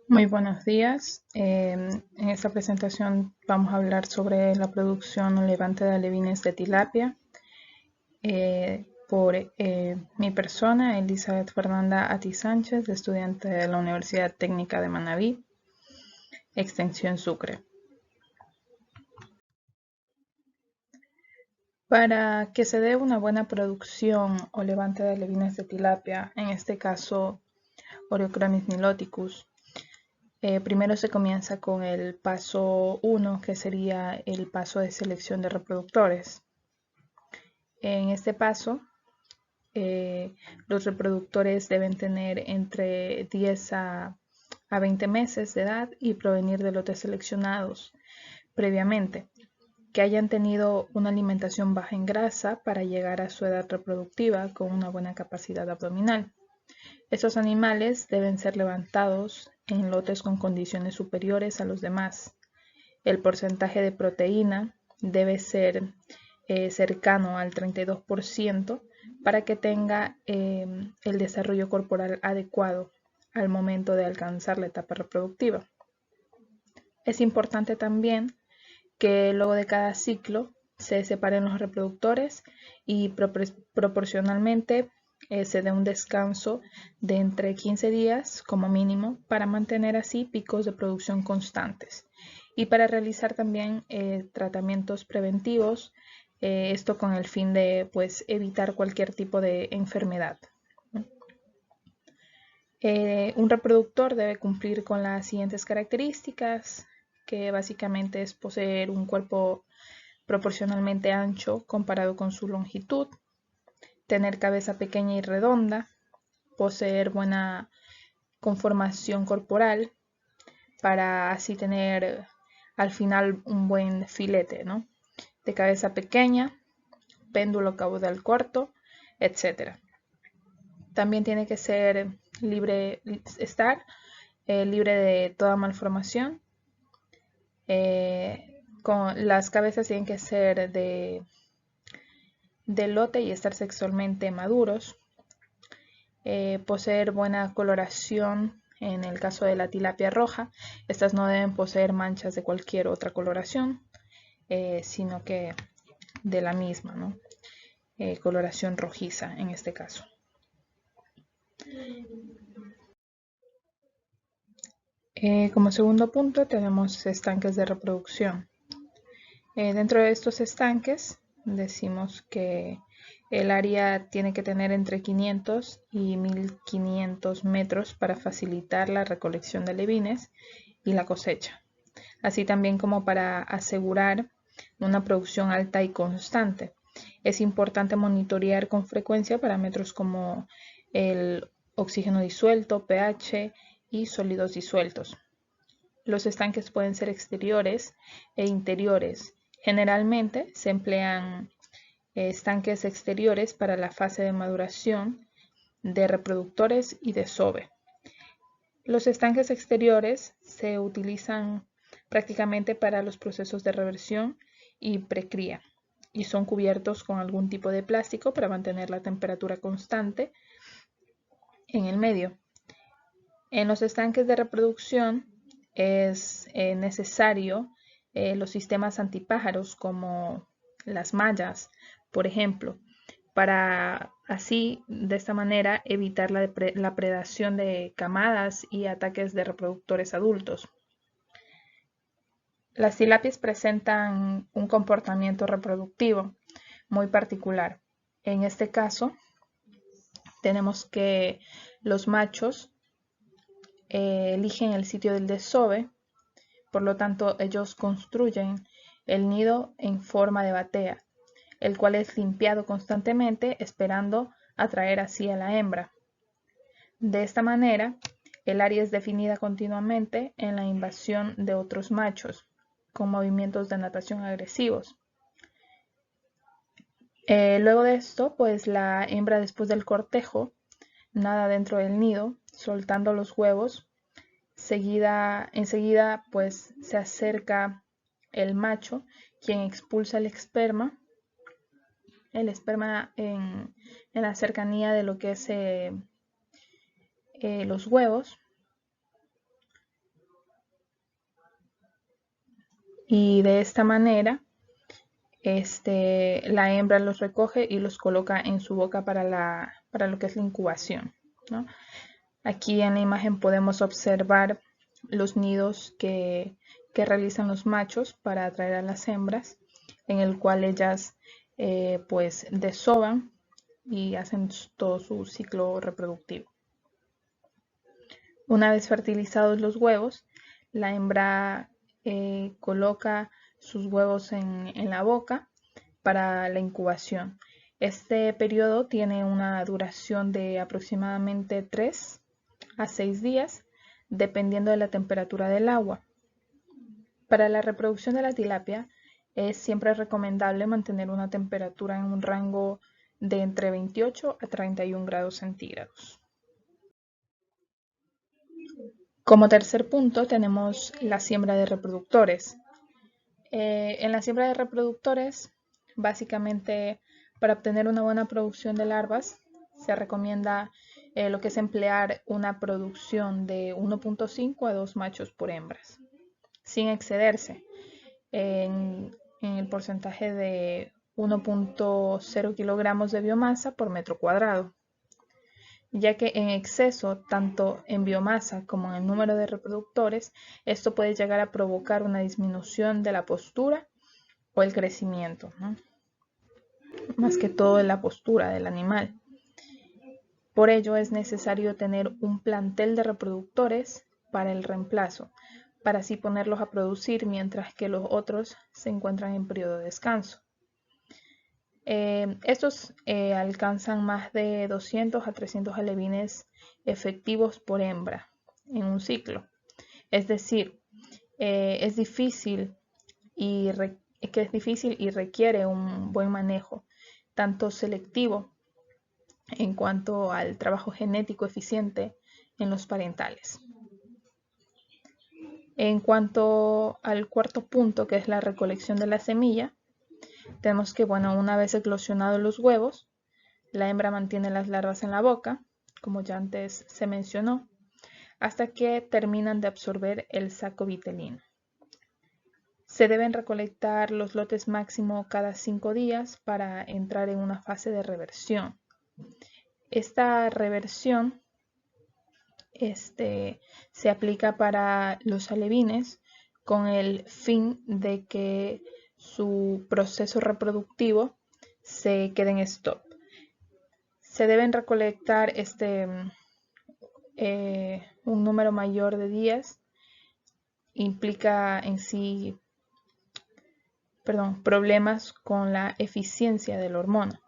Muy buenos días. En esta presentación vamos a hablar sobre la producción o levante de alevines de tilapia por mi persona, Elizabeth Fernanda Ati Sánchez, estudiante de la Universidad Técnica de Manabí, Extensión Sucre. Para que se dé una buena producción o levante de alevines de tilapia, en este caso Oreochromis niloticus, primero se comienza con el paso 1, que sería el paso de selección de reproductores. En este paso, los reproductores deben tener entre 10 a 20 meses de edad y provenir de lotes seleccionados previamente, que hayan tenido una alimentación baja en grasa para llegar a su edad reproductiva con una buena capacidad abdominal. Estos animales deben ser levantados en lotes con condiciones superiores a los demás. El porcentaje de proteína debe ser cercano al 32% para que tenga el desarrollo corporal adecuado al momento de alcanzar la etapa reproductiva. Es importante también que luego de cada ciclo se separen los reproductores y proporcionalmente se dé un descanso de entre 15 días como mínimo para mantener así picos de producción constantes y para realizar también tratamientos preventivos, esto con el fin de evitar cualquier tipo de enfermedad. Un reproductor debe cumplir con las siguientes características, que básicamente es poseer un cuerpo proporcionalmente ancho comparado con su longitud, tener cabeza pequeña y redonda, poseer buena conformación corporal para así tener al final un buen filete, ¿no? De cabeza pequeña, péndulo caudal corto, etc. También tiene que ser libre de toda malformación. Con las cabezas tienen que ser de lote y estar sexualmente maduros. Poseer buena coloración en el caso de la tilapia roja. Estas no deben poseer manchas de cualquier otra coloración, sino que de la misma, ¿no? Coloración rojiza en este caso. Como segundo punto tenemos estanques de reproducción. Dentro de estos estanques decimos que el área tiene que tener entre 500 y 1500 metros para facilitar la recolección de alevines y la cosecha, así también como para asegurar una producción alta y constante. Es importante monitorear con frecuencia parámetros como el oxígeno disuelto, pH y sólidos disueltos. Los estanques pueden ser exteriores e interiores. Generalmente se emplean estanques exteriores para la fase de maduración de reproductores y desove. Los estanques exteriores se utilizan prácticamente para los procesos de reversión y precría y son cubiertos con algún tipo de plástico para mantener la temperatura constante en el medio. En los estanques de reproducción es necesario los sistemas antipájaros como las mallas, por ejemplo, para así, de esta manera, evitar la predación de camadas y ataques de reproductores adultos. Las tilapias presentan un comportamiento reproductivo muy particular. En este caso, tenemos que los machos eligen el sitio del desove, por lo tanto ellos construyen el nido en forma de batea, el cual es limpiado constantemente esperando atraer así a la hembra. De esta manera, el área es definida continuamente en la invasión de otros machos, con movimientos de natación agresivos. Luego de esto, pues la hembra después del cortejo nada dentro del nido, soltando los huevos. Enseguida pues se acerca el macho, quien expulsa el esperma en la cercanía de lo que es los huevos. y de esta manera la hembra los recoge y los coloca en su boca para lo que es la incubación, ¿no? Aquí en la imagen podemos observar los nidos que realizan los machos para atraer a las hembras, en el cual ellas pues desovan y hacen todo su ciclo reproductivo. Una vez fertilizados los huevos, la hembra coloca sus huevos en la boca para la incubación. Este periodo tiene una duración de aproximadamente 3 a 6 días, dependiendo de la temperatura del agua. Para la reproducción de la tilapia es siempre recomendable mantener una temperatura en un rango de entre 28 a 31 grados centígrados. Como tercer punto tenemos la siembra de reproductores. En la siembra de reproductores, básicamente para obtener una buena producción de larvas, se recomienda lo que es emplear una producción de 1.5 a 2 machos por hembras, sin excederse en el porcentaje de 1.0 kilogramos de biomasa por metro cuadrado, ya que en exceso, tanto en biomasa como en el número de reproductores, esto puede llegar a provocar una disminución de la postura o el crecimiento, ¿no? Más que todo en la postura del animal. Por ello es necesario tener un plantel de reproductores para el reemplazo, para así ponerlos a producir mientras que los otros se encuentran en periodo de descanso. Estos alcanzan más de 200 a 300 alevines efectivos por hembra en un ciclo. Es decir, es difícil y requiere un buen manejo, tanto selectivo en cuanto al trabajo genético eficiente en los parentales. En cuanto al cuarto punto, que es la recolección de la semilla, tenemos que, una vez eclosionados los huevos, la hembra mantiene las larvas en la boca, como ya antes se mencionó, hasta que terminan de absorber el saco vitelino. Se deben recolectar los lotes máximo cada 5 días para entrar en una fase de reversión. Esta reversión se aplica para los alevines con el fin de que su proceso reproductivo se quede en stop. Se deben recolectar un número mayor de días, implica en sí problemas con la eficiencia de la hormona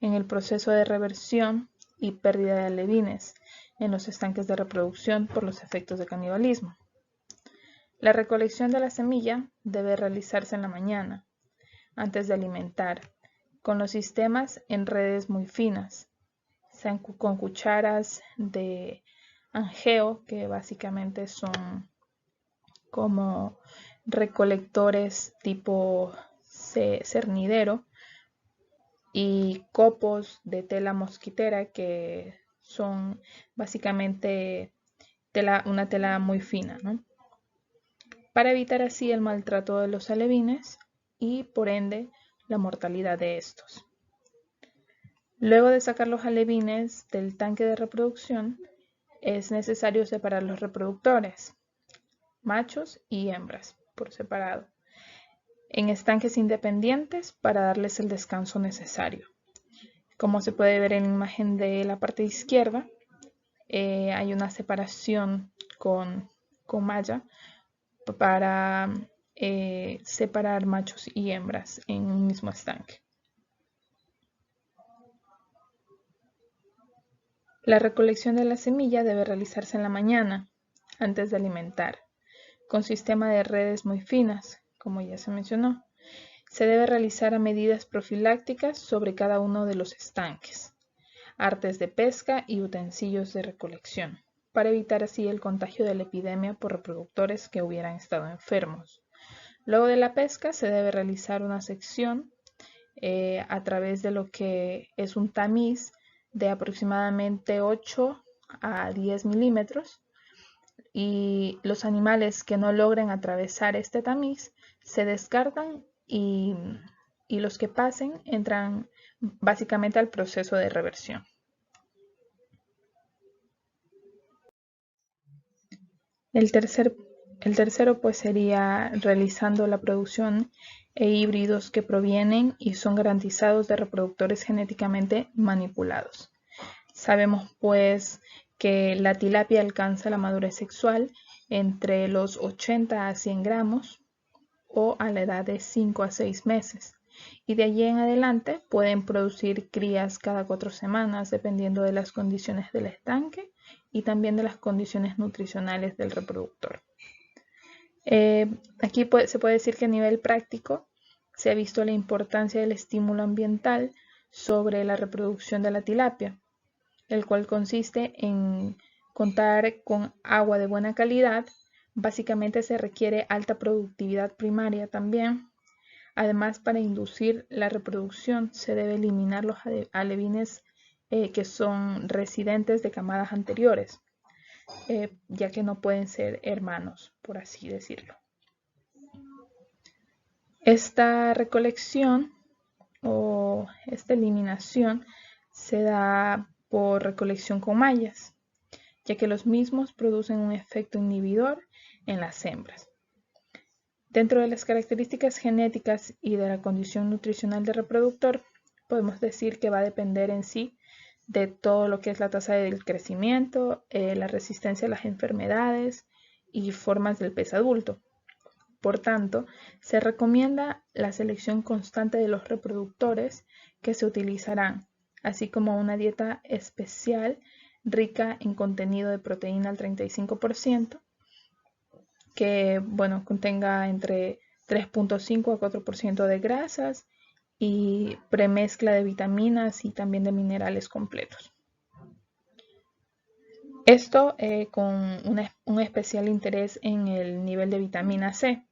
en el proceso de reversión y pérdida de alevines en los estanques de reproducción por los efectos de canibalismo. La recolección de la semilla debe realizarse en la mañana, antes de alimentar, con los sistemas en redes muy finas, sean con cucharas de angeo, que básicamente son como recolectores tipo cernidero, y copos de tela mosquitera, que son básicamente una tela muy fina, ¿no? Para evitar así el maltrato de los alevines y por ende la mortalidad de estos. Luego de sacar los alevines del tanque de reproducción, es necesario separar los reproductores, machos y hembras, por separado, en estanques independientes para darles el descanso necesario. Como se puede ver en la imagen de la parte izquierda, hay una separación con malla para separar machos y hembras en un mismo estanque. La recolección de la semilla debe realizarse en la mañana, antes de alimentar, con sistema de redes muy finas, como ya se mencionó. Se debe realizar a medidas profilácticas sobre cada uno de los estanques, artes de pesca y utensilios de recolección, para evitar así el contagio de la epidemia por reproductores que hubieran estado enfermos. Luego de la pesca se debe realizar una sección a través de lo que es un tamiz de aproximadamente 8 a 10 milímetros, y los animales que no logren atravesar este tamiz se descartan y los que pasen entran básicamente al proceso de reversión. El tercero pues sería realizando la producción e híbridos que provienen y son garantizados de reproductores genéticamente manipulados. Sabemos pues que la tilapia alcanza la madurez sexual entre los 80 a 100 gramos o a la edad de 5 a 6 meses. Y de allí en adelante pueden producir crías cada 4 semanas dependiendo de las condiciones del estanque y también de las condiciones nutricionales del reproductor. Aquí se puede decir que a nivel práctico se ha visto la importancia del estímulo ambiental sobre la reproducción de la tilapia, el cual consiste en contar con agua de buena calidad. Básicamente se requiere alta productividad primaria también. Además, para inducir la reproducción se debe eliminar los alevines que son residentes de camadas anteriores, ya que no pueden ser hermanos, por así decirlo. Esta recolección o esta eliminación se da por recolección con mallas, ya que los mismos producen un efecto inhibidor en las hembras. Dentro de las características genéticas y de la condición nutricional del reproductor, podemos decir que va a depender en sí de todo lo que es la tasa del crecimiento, la resistencia a las enfermedades y formas del pez adulto. Por tanto, se recomienda la selección constante de los reproductores que se utilizarán, así como una dieta especial rica en contenido de proteína al 35%, que contenga entre 3.5 a 4% de grasas y premezcla de vitaminas y también de minerales completos. Esto con un especial interés en el nivel de vitamina C.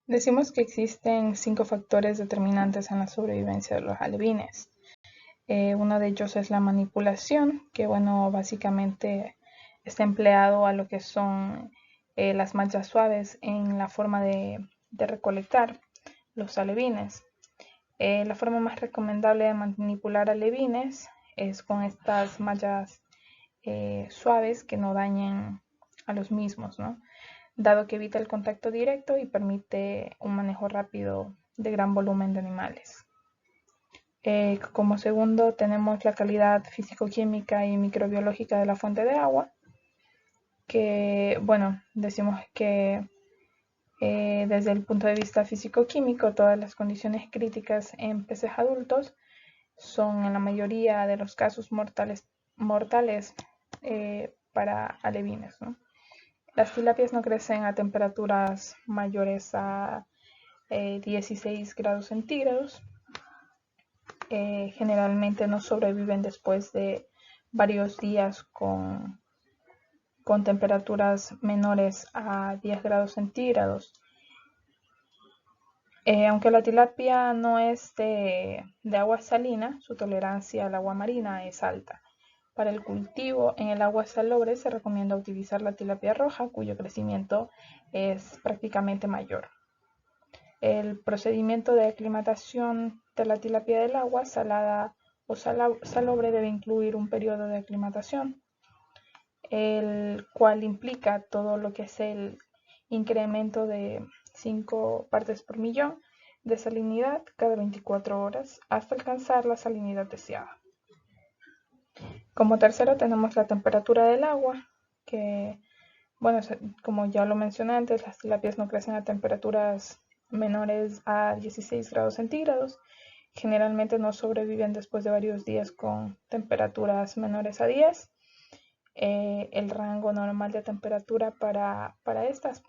Decimos que existen 5 factores determinantes en la sobrevivencia de los alevines. Uno de ellos es la manipulación, que básicamente está empleado a lo que son las mallas suaves en la forma de recolectar los alevines. La forma más recomendable de manipular alevines es con estas mallas suaves que no dañen a los mismos, ¿no? Dado que evita el contacto directo y permite un manejo rápido de gran volumen de animales. Como segundo tenemos la calidad físico-química y microbiológica de la fuente de agua, que decimos que desde el punto de vista físico-químico todas las condiciones críticas en peces adultos son en la mayoría de los casos mortales para alevines, ¿no? Las tilapias no crecen a temperaturas mayores a 16 grados centígrados. Generalmente no sobreviven después de varios días con temperaturas menores a 10 grados centígrados. Aunque la tilapia no es de agua salina, su tolerancia al agua marina es alta. Para el cultivo en el agua salobre se recomienda utilizar la tilapia roja, cuyo crecimiento es prácticamente mayor. El procedimiento de aclimatación de la tilapia del agua salada o salobre debe incluir un periodo de aclimatación, el cual implica todo lo que es el incremento de 5 partes por millón de salinidad cada 24 horas hasta alcanzar la salinidad deseada. Como tercero tenemos la temperatura del agua, que como ya lo mencioné antes, las tilapias no crecen a temperaturas menores a 16 grados centígrados. Generalmente no sobreviven después de varios días con temperaturas menores a 10. El rango normal de temperatura para estas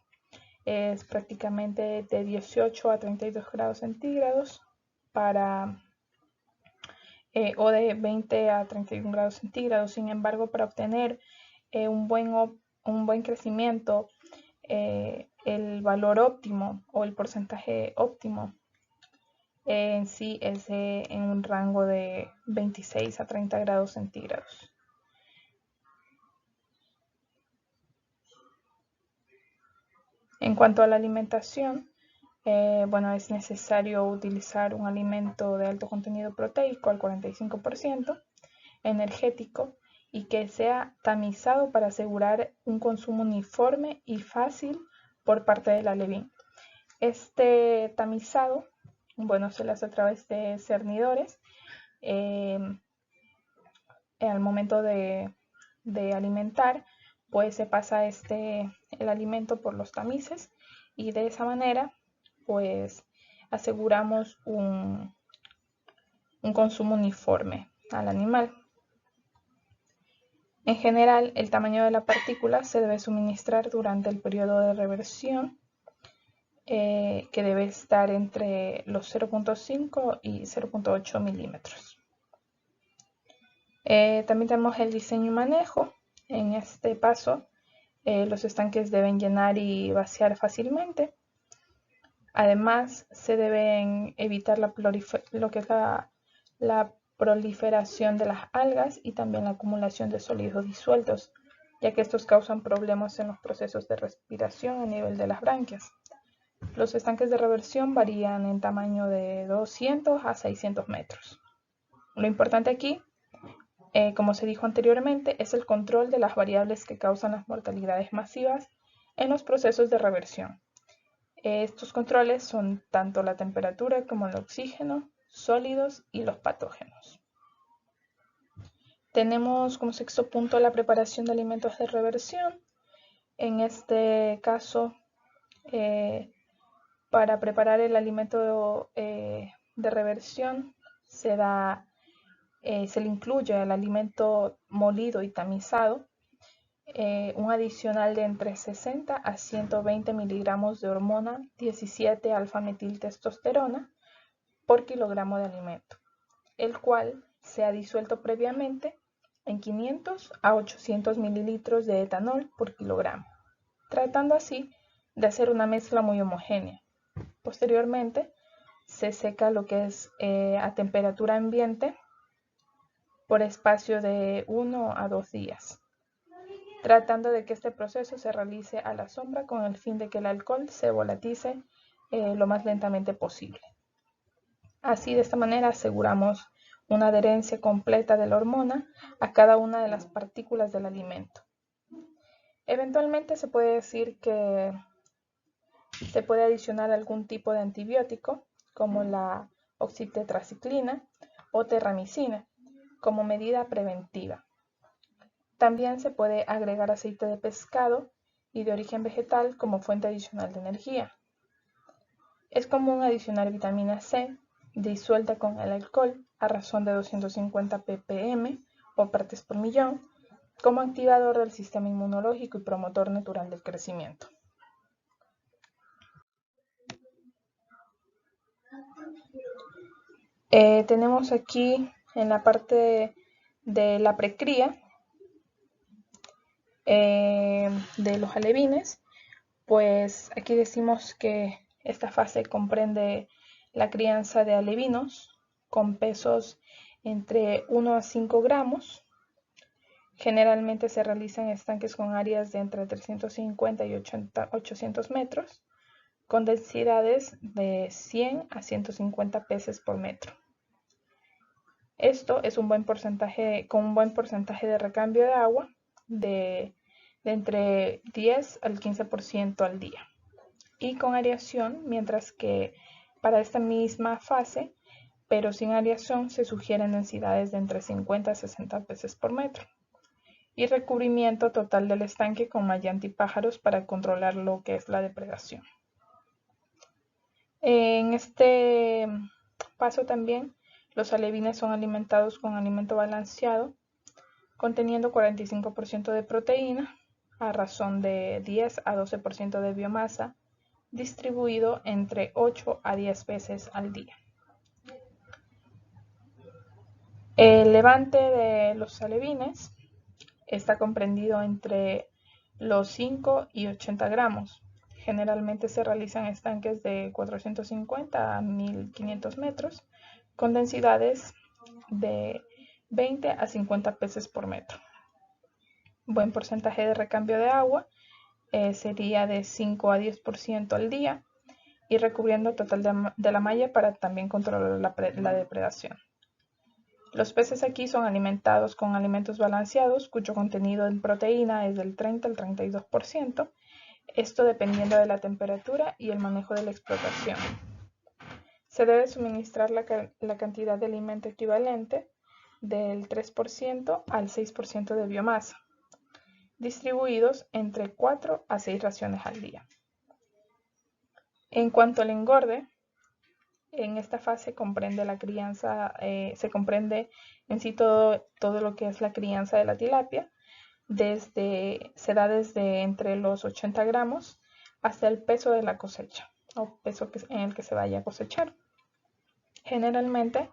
es prácticamente de 18 a 32 grados centígrados o de 20 a 31 grados centígrados. Sin embargo, para obtener un buen crecimiento, el valor óptimo o el porcentaje óptimo en sí es en un rango de 26 a 30 grados centígrados. En cuanto a la alimentación, es necesario utilizar un alimento de alto contenido proteico al 45%, energético y que sea tamizado para asegurar un consumo uniforme y fácil por parte del alevín. Este tamizado, se le hace a través de cernidores al momento de alimentar, pues se pasa el alimento por los tamices y de esa manera pues aseguramos un consumo uniforme al animal. En general, el tamaño de la partícula se debe suministrar durante el periodo de reversión, que debe estar entre los 0.5 y 0.8 milímetros. También tenemos el diseño y manejo. En este paso, los estanques deben llenar y vaciar fácilmente. Además, se deben evitar la proliferación de las algas y también la acumulación de sólidos disueltos, ya que estos causan problemas en los procesos de respiración a nivel de las branquias. Los estanques de reversión varían en tamaño de 200 a 600 metros. Lo importante aquí, como se dijo anteriormente, es el control de las variables que causan las mortalidades masivas en los procesos de reversión. Estos controles son tanto la temperatura como el oxígeno, sólidos y los patógenos. Tenemos como sexto punto la preparación de alimentos de reversión. En este caso, para preparar el alimento de reversión se le incluye al alimento molido y tamizado un adicional de entre 60 a 120 miligramos de hormona 17 alfa-metiltestosterona por kilogramo de alimento, el cual se ha disuelto previamente en 500 a 800 mililitros de etanol por kilogramo, tratando así de hacer una mezcla muy homogénea. Posteriormente, se seca lo que es a temperatura ambiente por espacio de 1 a 2 días, tratando de que este proceso se realice a la sombra con el fin de que el alcohol se volatice lo más lentamente posible. Así, de esta manera, aseguramos una adherencia completa de la hormona a cada una de las partículas del alimento. Eventualmente se puede decir que se puede adicionar algún tipo de antibiótico, como la oxitetraciclina o terramicina, como medida preventiva. También se puede agregar aceite de pescado y de origen vegetal como fuente adicional de energía. Es común adicionar vitamina C disuelta con el alcohol a razón de 250 ppm o partes por millón como activador del sistema inmunológico y promotor natural del crecimiento. Tenemos aquí en la parte de la precría de los alevines, pues aquí decimos que esta fase comprende la crianza de alevinos con pesos entre 1 a 5 gramos. Generalmente se realizan estanques con áreas de entre 350 y 800 metros, con densidades de 100 a 150 peces por metro. Esto es con un buen porcentaje de recambio de agua de entre 10 al 15% al día y con aireación, mientras que para esta misma fase, pero sin aireación, se sugieren densidades de entre 50 a 60 peces por metro y recubrimiento total del estanque con malla antipájaros para controlar lo que es la depredación. En este paso también los alevines son alimentados con alimento balanceado, conteniendo 45% de proteína a razón de 10 a 12% de biomasa, distribuido entre 8 a 10 veces al día. El levante de los alevines está comprendido entre los 5 y 80 gramos. Generalmente se realizan estanques de 450 a 1500 metros con densidades de 20 a 50 peces por metro. Buen porcentaje de recambio de agua sería de 5 a 10% al día, y recubriendo total de la malla para también controlar la depredación. Los peces aquí son alimentados con alimentos balanceados cuyo contenido en proteína es del 30 al 32%, esto dependiendo de la temperatura y el manejo de la explotación. Se debe suministrar la cantidad de alimento equivalente del 3% al 6% de biomasa, distribuidos entre 4 a 6 raciones al día. En cuanto al engorde, en esta fase comprende la crianza, se comprende en sí todo lo que es la crianza de la tilapia. Se da desde entre los 80 gramos hasta el peso de la cosecha o peso en el que se vaya a cosechar. Generalmente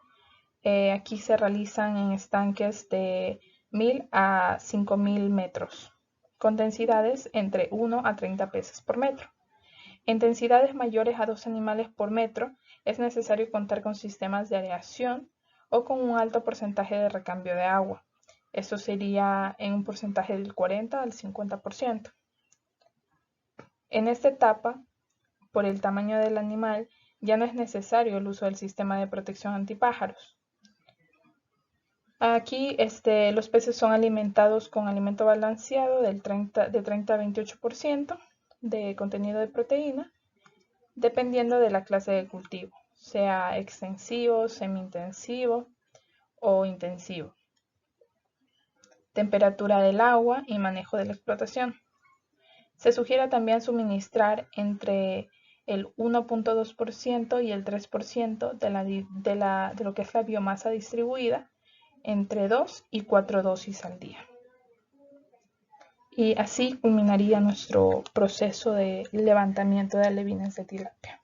aquí se realizan en estanques de 1000 a 5000 metros, con densidades entre 1 a 30 peces por metro. En densidades mayores a 2 animales por metro es necesario contar con sistemas de aireación o con un alto porcentaje de recambio de agua. Esto sería en un porcentaje del 40 al 50%. En esta etapa, por el tamaño del animal, ya no es necesario el uso del sistema de protección antipájaros. Aquí los peces son alimentados con alimento balanceado de 30 a 28% de contenido de proteína, dependiendo de la clase de cultivo, sea extensivo, semi-intensivo o intensivo. Temperatura del agua y manejo de la explotación. Se sugiere también suministrar entre el 1.2% y el 3% de lo que es la biomasa distribuida entre 2 y 4 dosis al día. Y así culminaría nuestro proceso de levantamiento de alevines de tilapia.